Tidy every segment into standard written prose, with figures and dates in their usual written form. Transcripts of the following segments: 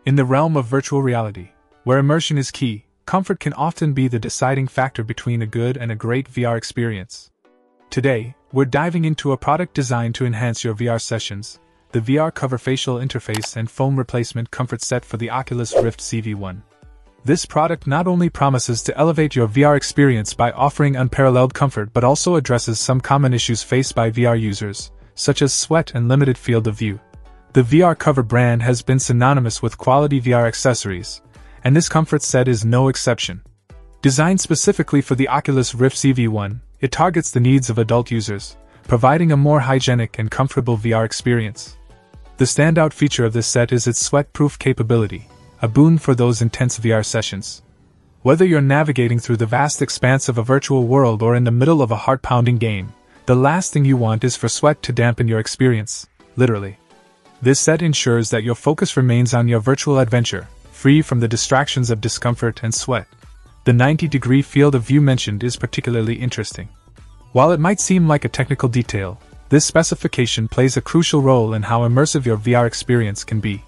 In the realm of virtual reality, where immersion is key, comfort can often be the deciding factor between a good and a great VR experience. Today, we're diving into a product designed to enhance your VR sessions, the VR Cover Facial Interface and Foam Replacement Comfort Set for the Oculus Rift CV1. This product not only promises to elevate your VR experience by offering unparalleled comfort but also addresses some common issues faced by VR users, such as sweat and limited field of view. The VR Cover brand has been synonymous with quality VR accessories, and this comfort set is no exception. Designed specifically for the Oculus Rift CV1, it targets the needs of adult users, providing a more hygienic and comfortable VR experience. The standout feature of this set is its sweat-proof capability, a boon for those intense VR sessions. Whether you're navigating through the vast expanse of a virtual world or in the middle of a heart-pounding game, the last thing you want is for sweat to dampen your experience, literally. This set ensures that your focus remains on your virtual adventure, free from the distractions of discomfort and sweat. The 90-degree field of view mentioned is particularly interesting. While it might seem like a technical detail, this specification plays a crucial role in how immersive your VR experience can be.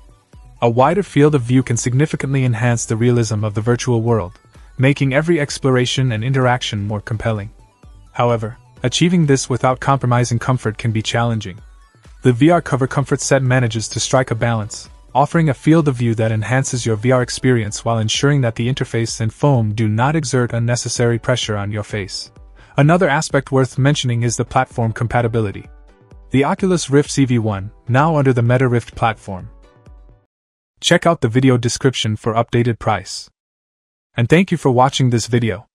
A wider field of view can significantly enhance the realism of the virtual world, making every exploration and interaction more compelling. However, achieving this without compromising comfort can be challenging. The VR Cover Comfort Set manages to strike a balance, offering a field of view that enhances your VR experience while ensuring that the interface and foam do not exert unnecessary pressure on your face. Another aspect worth mentioning is the platform compatibility. The Oculus Rift CV1, now under the Meta Rift platform. Check out the video description for updated price. And thank you for watching this video.